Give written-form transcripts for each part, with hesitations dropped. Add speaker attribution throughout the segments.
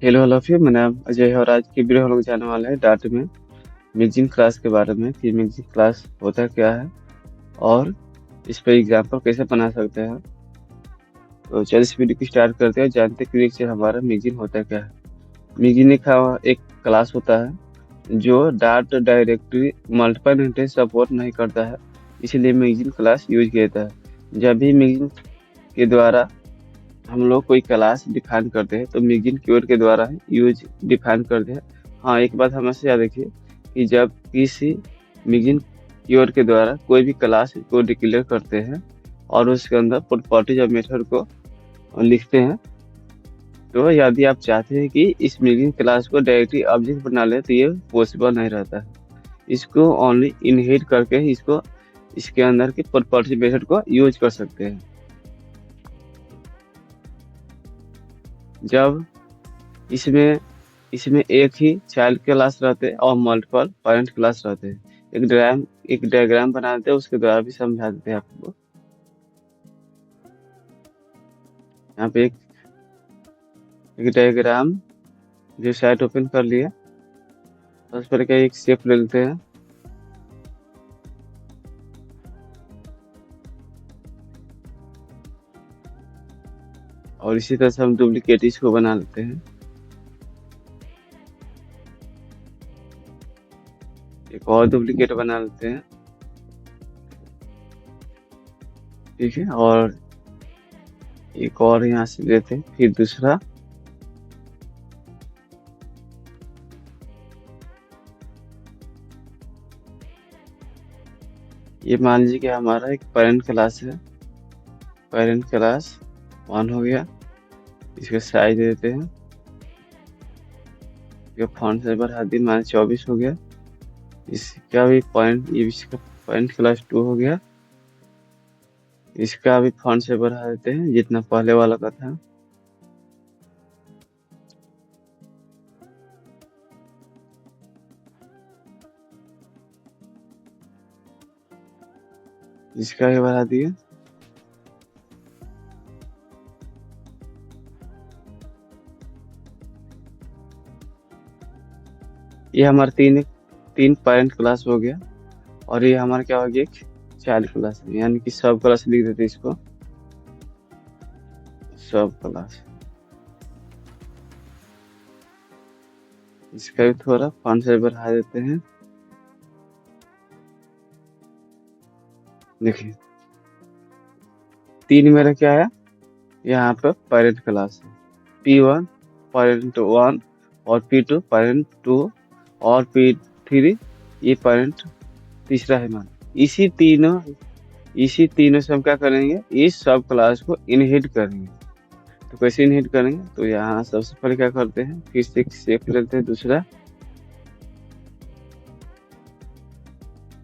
Speaker 1: Hello hello फिर मेरा नाम अजय है और आज की वीडियो हम लोग जाने वाले हैं डाट में मिक्सिंग क्लास के बारे में कि मिक्सिंग क्लास होता क्या है और इस पर एग्जाम्पल कैसे बना सकते हैं। तो चलिए इस वीडियो की स्टार्ट करते हैं, जानते हैं कि हमारा मिक्सिंग होता क्या है। मिक्सिंग एक क्लास होता है जो dot directory multiple instance support नहीं करता है, इसलिए मिक्सिंग क्लास यूज किया जाता है। जब भी मिक्सिंग के द्वारा हम लोग कोई क्लास डिफाइन करते हैं तो मिक्सिंग कीवर्ड के द्वारा यूज डिफाइन करते हैं। हाँ, एक बात हमेशा याद रखिए कि जब किसी मिक्सिंग कीवर्ड के द्वारा कोई भी क्लास को डिक्लेयर करते हैं और उसके अंदर प्रॉपर्टीज और मेथड को लिखते हैं, तो यदि आप चाहते हैं कि इस मिक्सिंग क्लास को डायरेक्टली ऑब्जेक्ट बना ले तो ये पॉसिबल नहीं रहता है। इसको ओनली इनहेरिट करके ही इसको इसके अंदर की प्रॉपर्टीज मेथड को यूज कर सकते हैं। जब इसमें इसमें एक ही चाइल्ड क्लास रहते हैं और मल्टीपल पेरेंट क्लास रहते हैं। एक डायग्राम बनाते हैं, उसके द्वारा भी समझा देते हैं आपको। यहाँ पे एक डायग्राम जो साइट ओपन कर लिया, उस पर क्या एक शेप ले लेते हैं और इसी तरह से हम डुप्लीकेट इसको बना लेते हैं। एक और डुप्लीकेट बना लेते हैं, ठीक है, और एक और यहाँ से लेते हैं, फिर दूसरा। ये मान लीजिए कि हमारा एक पेरेंट क्लास है, पेरेंट क्लास 1 हो गया। इसका साइज दे देते हैं, ये फॉन्ट साइज बढ़ा दी, -24 हो गया। इसका भी पॉइंट, ये इसका पॉइंट क्लास 2 हो गया। इसका भी फॉन्ट से बढ़ा देते हैं जितना पहले वाला का था। इसका भी बढ़ा दिए। ये हमारा तीन तीन पेरेंट क्लास हो गया और ये हमारा क्या हो गया, एक चाइल्ड क्लास, यानी कि सब क्लास लिख देते इसको, सब क्लास। इसका भी थोड़ा फॉन्ट साइज बढ़ा देते हैं। देखिए, तीन मेरा क्या है, यहाँ पर पेरेंट क्लास है, P1 पेरेंट 1 और P2 पेरेंट 2 और P3 ये पेरेंट तीसरा है मान। इसी तीनों से हम क्या करेंगे, इस सब क्लास को इनहेरिट करेंगे। तो कैसे इनहेरिट करेंगे, तो यहाँ सबसे पहले क्या करते हैं, फिर से शेप लेते हैं दूसरा।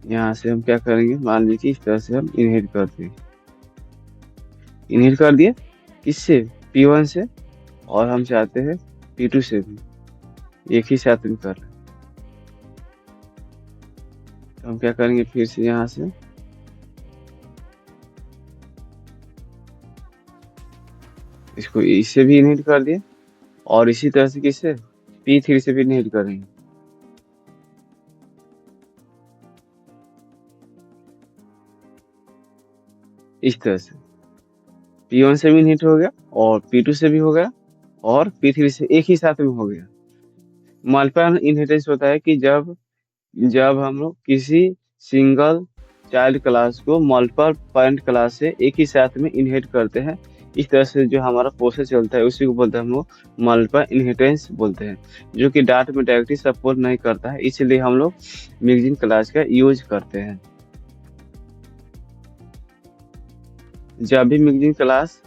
Speaker 1: यहाँ से हम क्या करेंगे, मान लीजिए इस तरह से हम इनहेरिट करते हैं। इनहेरिट कर दिए किससे, P1 से, और हम चाहते हैं P2 से भी एक ही साथ में कर। तो हम क्या करेंगे, फिर से यहाँ से इसको इससे भी इनहेरिट कर दिए और इसी तरह से किससे, P3 से भी इनहेरिट करेंगे। इस तरह से P1 से भी इनहेरिट हो गया और P2 से भी हो गया और P3 से एक ही साथ में हो गया। मल्टीपल इनहेरिटेंस होता है कि जब जब हम लोग किसी सिंगल चाइल्ड क्लास को मल्टीपल पेरेंट क्लास से एक ही साथ में इनहेरिट करते हैं। इस तरह से जो हमारा प्रोसेस चलता है उसी को बोलते हैं हम लोग मल्टीपल इनहेरिटेंस बोलते हैं, जो कि डाट में डायरेक्टली सपोर्ट नहीं करता है, इसलिए हम लोग मिक्सिंग क्लास का यूज करते हैं। जब भी मिक्सिंग क्लास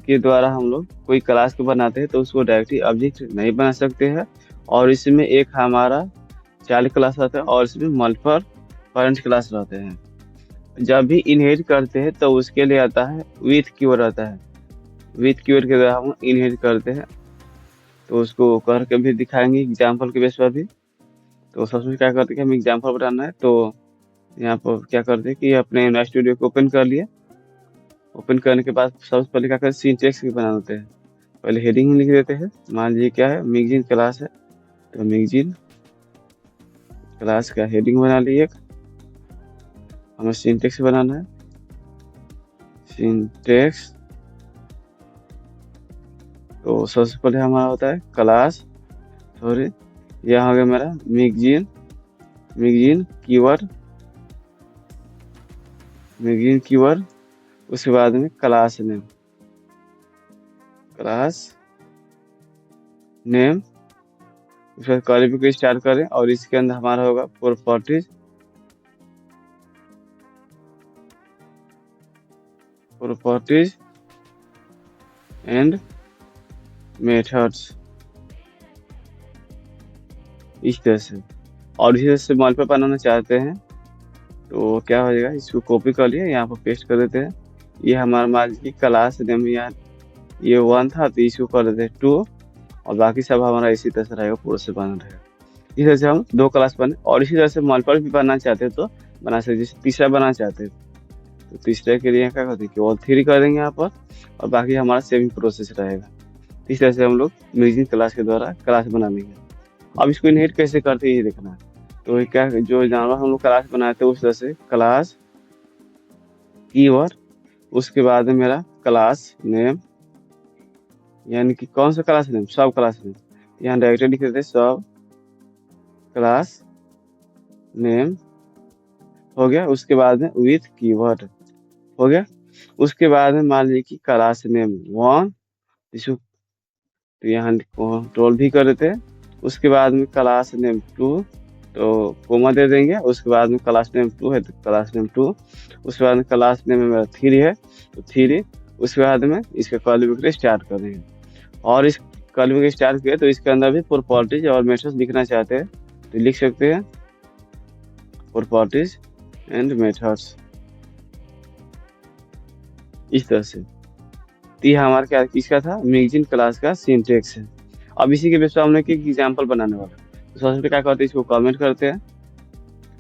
Speaker 1: के द्वारा हम लोग कोई क्लास को बनाते हैं तो उसको डायरेक्टली ऑब्जेक्ट नहीं बना सकते हैं, और इसमें एक हमारा चाइल्ड क्लास रहता है और इसमें मल्टीपल पेरेंट क्लास रहते हैं। जब भी इनहेरिट करते हैं तो उसके लिए आता है विथ कीवर्ड आता है। विथ कीवर्ड के द्वारा हम इनहेरिट करते हैं, तो उसको करके भी दिखाएंगे एग्जाम्पल के बेस पर भी। तो सबसे क्या करते हैं, हम एग्जाम्पल बनाना है, तो यहाँ पर क्या करते हैं कि अपने एमआई स्टूडियो को ओपन कर लिए। ओपन करने के बाद सबसे पहले क्या करते हैं, सिंटेक्स भी बना देते हैं। पहले हेडिंग लिख देते हैं। मान लीजिए क्या है, मैगजीन क्लास है, तो मैगजीन क्लास का हेडिंग बना लिए। हमें सिंटेक्स बनाना है, सिंटेक्स। तो सबसे पहले हमारा होता है क्लास, सॉरी यह हो गया मेरा magazine, magazine keyword, magazine keyword. उसके बाद में क्लास नेम, क्लास नेम। उसके बाद कर्ली को स्टार्ट करें और इसके अंदर हमारा होगा प्रॉपर्टीज, प्रॉपर्टीज एंड मेथड्स, इस तरह से। और इसी तरह से मॉडल बनाना चाहते हैं तो क्या हो जाएगा, इसको कॉपी कर लिए, यहाँ पर पेस्ट कर देते हैं। ये हमारा मान लीजिए क्लास नेम, यहाँ ये 1 था तो इसको कर देते हैं 2, और बाकी सब हमारा इसी तरह से रहेगा, पूरा से बना रहेगा। इस तरह से हम 2 क्लास बने। और इसी तरह से मल्टीपल भी बनाना चाहते हैं तो बना सकते, जैसे तीसरा बनाना चाहते हैं तो तीसरे के लिए क्या करते हैं कि 3 कर देंगे यहाँ पर, और बाकी हमारा सेविंग प्रोसेस रहेगा। इस तरह से हम लोग मैगजीन क्लास के द्वारा क्लास बना लेंगे। अब इसको इनहेरिट कैसे करते हैं ये देखना है। तो ये क्या, जो जानवर हम लोग क्लास बनाते हैं उस तरह से क्लास कीवर्ड, उसके बाद में मेरा क्लास नेम, यानी कि कौन सा क्लास नेम, सब क्लास नेम। यहाँ डायरेक्टली लिख देते हैं सब क्लास नेम, हो गया। उसके बाद में विथ कीवर्ड, हो गया। उसके बाद में मान लीजिए कि क्लास नेम 1, इसको तो यहाँ कंट्रोल भी कर देते हैं। उसके बाद में क्लास नेम 2, तो कोमा दे देंगे। उसके बाद में क्लास नेम 2 है तो क्लास नेम 2। उसके बाद में क्लास नेम मेरा 3 है तो 3। उसके बाद में इसका कर्ली ब्रैकेट स्टार्ट कर देंगे, और इस कर्ली ब्रैकेट स्टार्ट किया तो इसके अंदर भी प्रॉपर्टीज और मेथड्स लिखना चाहते हैं तो लिख सकते हैं, प्रॉपर्टीज एंड मेथड्स, इस तरह से। तो ये हमारा क्या किसका था, मैगजीन क्लास का सिंटेक्स है। अब इसी के बेस पर हम लोग एक एग्जाम्पल बनाने वाला है। तो सबसे पहले क्या करते हैं, इसको कमेंट करते हैं,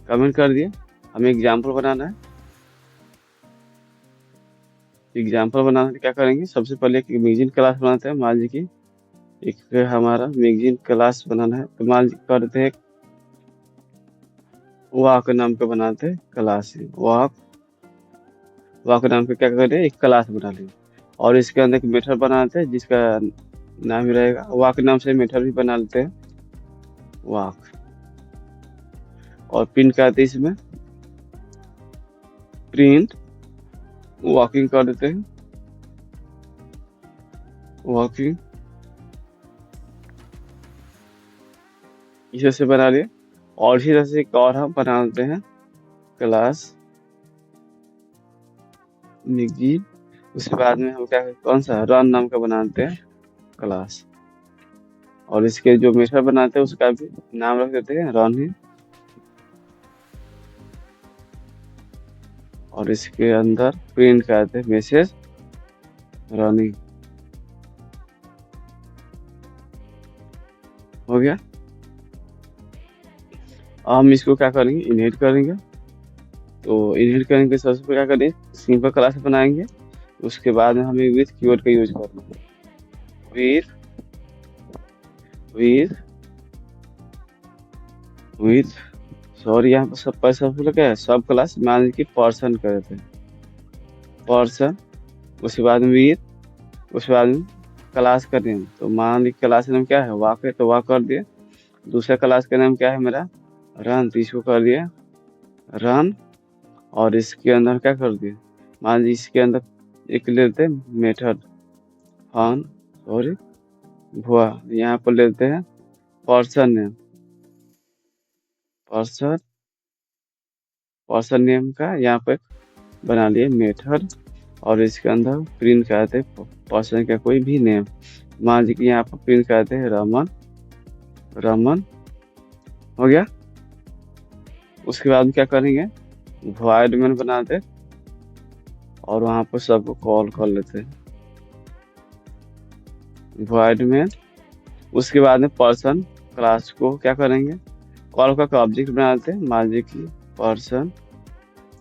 Speaker 1: कमेंट कर दिए। हमें एग्जाम्पल बनाना है, एग्जाम्पल बनाना है क्या करेंगे, सबसे पहले एक मैगजीन क्लास बनाते हैं। मान लीजिए कि एक हमारा मैगजीन क्लास बनाना है तो मान लीजिए करते हैं वाक नाम का बनाते हैं क्लास, वाक, वाक नाम का क्या करें एक क्लास बना लेंगे। और इसके अंदर एक मेथड बनाते हैं जिसका नाम ही रहेगा वाक, नाम से मेथड भी बना लेते हैं वाक। और प्रिंट करते हैं इसमें प्रिंट वॉकिंग कर देते हैं, वॉकिंग, इस तरह से बना लिए। और इसी तरह से एक और हम बना लेते हैं क्लास मैगजीन। उसके बाद में हम क्या कौन सा रन नाम का बनाते हैं क्लास, और इसके जो मेथड बनाते हैं उसका भी नाम रख देते हैं रन ही। और इसके अंदर प्रिंट करते हैं मैसेज रनिंग, हो गया। अब हम इसको क्या करेंगे, इनहेरिट करेंगे। तो इनहेरिट करेंगे सबसे पहले क्या करेंगे, सिंपल क्लास बनाएंगे। उसके बाद में हमें विथ कीवर्ड का यूज करना है, विथ विथ विथ सॉरी यहाँ पर सब पैसा क्या है, सब क्लास मान लीजिए पर्सन कर देते हैं, पर्सन। उसके बाद में विथ, उसके बाद में क्लास का नेम। तो मान लीजिए क्लास का नाम क्या है, वाक है तो वाक कर दिए। दूसरा क्लास का नाम क्या है मेरा, रन, तो इसको कर दिया रन। और इसके अंदर क्या कर दिए, मान लीजिए इसके अंदर एक ले लेते हैं मेथड फन, सॉरी भुआ, यहाँ पर लेते हैं person name, person, person name का यहाँ पे बना लिए मेथड। और इसके अंदर प्रिंट करते हैं पर्सन का कोई भी नेम। मान लीजिए यहाँ पर प्रिंट करते हैं रमन, रमन, हो गया। उसके बाद क्या करेंगे, वॉइड मेन बनाते और वहां पर सबको कॉल कर लेते हैं वॉइड मेन। उसके बाद में पर्सन क्लास को क्या करेंगे, कॉल का ऑब्जेक्ट बनाते हैं। मान लीजिए कि पर्सन,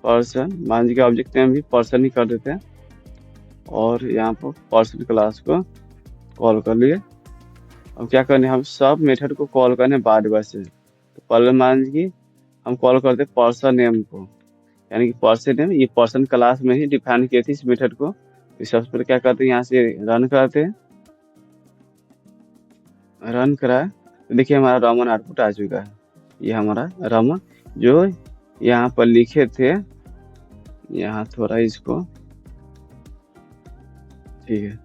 Speaker 1: पर्सन मान लीजिए ऑब्जेक्ट नेम भी पर्सन ही कर देते हैं। और यहाँ पर पर्सन क्लास को कॉल कर लिए। अब क्या करने, हम सब मेथड को कॉल करने बार बार से। तो पहले मान लीजिए हम कॉल करते पर्सन नेम को, यानी कि पर्सन नेम ये पर्सन क्लास में ही डिफाइन किए थे इस मेथड को। तो सबसे पहले क्या करते हैं, यहाँ से रन करते हैं। रन कराए तो देखिए हमारा रमन आउटपुट आ चुका है। ये हमारा रमन जो यहाँ पर लिखे थे, यहाँ थोड़ा इसको, ठीक है।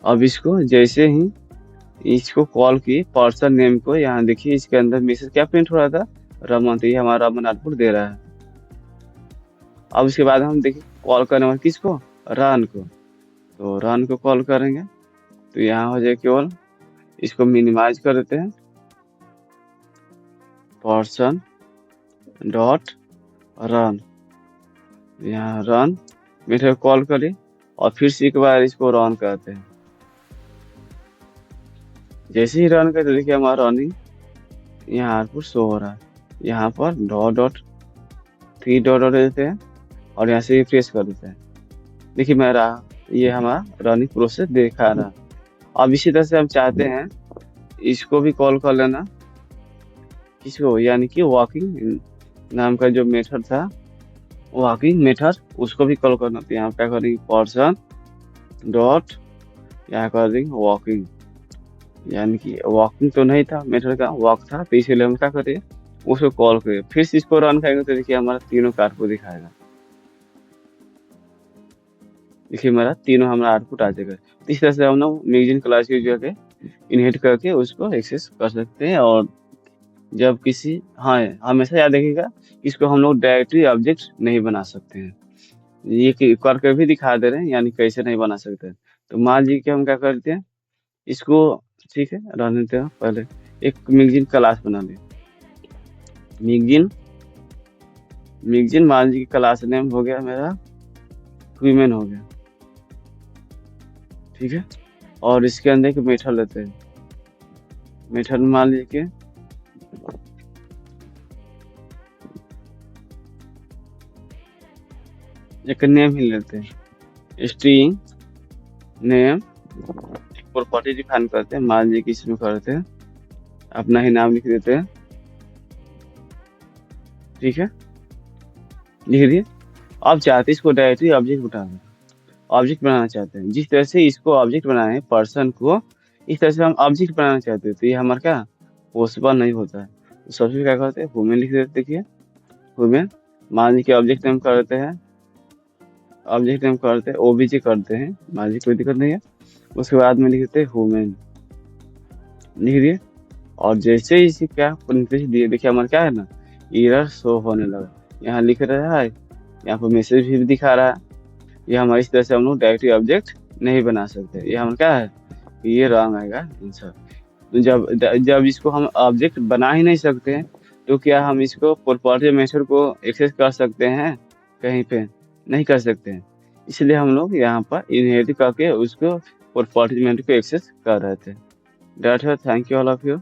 Speaker 1: अब इसको जैसे ही इसको कॉल की पर्सन नेम को, यहाँ देखिए इसके अंदर मैसेज क्या प्रिंट हो रहा था, रमन। तो ये हमारा रमन आउटपुट दे रहा है। अब इसके बाद हम देखिए कॉल करने वाले किसको, रन को। तो रन को कॉल करेंगे तो यहाँ हो जाए केवल, इसको मिनिमाइज कर देते हैं, पर्सन डॉट रन। यहाँ रन मेथड कॉल करें और फिर से एक बार इसको रन करते हैं। जैसे ही रन करते देखिए हमारा रनिंग यहाँ आउटपुट शो हो रहा है। यहाँ पर डॉट 3 डॉट देते हैं और यहाँ से रिफ्रेश कर देते हैं। देखिए मेरा ये हमारा रनिंग प्रोसेस दिखा रहा है। अब इसी तरह से हम चाहते हैं इसको भी कॉल कर लेना, किसको, यानी कि वॉकिंग नाम का जो मेथड था, वॉकिंग मेथड, उसको भी कॉल करना। तो यहाँ क्या करेंगे, पर्सन डॉट, यहाँ कर देंगे वॉकिंग, यानी कि वॉकिंग तो नहीं था, मेथड का वॉक था, तो इसीलिए हम क्या करें, उसको कॉल करें। फिर से इसको रन करेंगे तो देखिए हमारा तीनों का आउटपुट दिखाएगा। देखिए हमारा तीनों हमारा आउटपुट आ जाएगा। तो इस तरह से हम लोग मैगजीन क्लास यूज करके इनहेरिट करके उसको एक्सेस कर सकते हैं। और जब किसी, हाँ हमेशा याद रखिएगा, इसको हम लोग डायरेक्टली ऑब्जेक्ट नहीं बना सकते हैं। ये करके भी दिखा दे रहे हैं, यानी कैसे नहीं बना सकते। तो मान लीजिए कि हम क्या करते हैं, इसको, ठीक है, रहने देते हैं। पहले एक मैगजीन क्लास बना ले, मैगजीन मान लीजिए क्लास नेम हो गया मेरा वीमेन हो गया, ठीक है। और इसके अंदर एक मेथड लेते हैं, मेथड मान लीजिए कि एक नेम ही लेते हैं, स्ट्रिंग नेम, प्रॉपर्टी डिफाइन करते हैं। मान लीजिए कि इसमें करते हैं अपना ही नाम लिख देते हैं, ठीक है, लिख दिए। अब चाहते हैं इसको डायरेक्टली ऑब्जेक्ट उठाना, ऑब्जेक्ट बनाना चाहते हैं। जिस तरह से इसको ऑब्जेक्ट बनाए पर्सन को, इस तरह से हम ऑब्जेक्ट बनाना चाहते हैं। तो ये हमारा क्या पॉसिबल नहीं होता है। तो सबसे क्या करते हैं, वुमेन लिख देते, देखिए वुमेन। मान लीजिए कि ऑब्जेक्ट नेम करते हैं, ऑब्जेक्ट नेम करते हैं ओबीजे करते हैं, मान लीजिए कोई दिक्कत नहीं है। उसके बाद में लिख देते हैं वुमेन, लिख दिए। और जैसे ही इसे क्या निर्देश दिए, देखिए हमारा क्या है ना, एरर शो होने लगा। यहाँ लिख रहा है, यहाँ पर मैसेज भी दिखा रहा है। ये हमारी इस तरह से हम लोग डायरेक्टली ऑब्जेक्ट नहीं बना सकते। ये हमारा क्या है, ये रॉन्ग आएगा आंसर। तो जब इसको हम ऑब्जेक्ट बना ही नहीं सकते हैं, तो क्या हम इसको प्रॉपर्टी मेथड को एक्सेस कर सकते हैं, कहीं पे नहीं कर सकते हैं। इसलिए हम लोग यहाँ पर इनहेरिट करके उसको प्रॉपर्टी मेथड को एक्सेस कर रहे थे। डेट है, thank you all of you.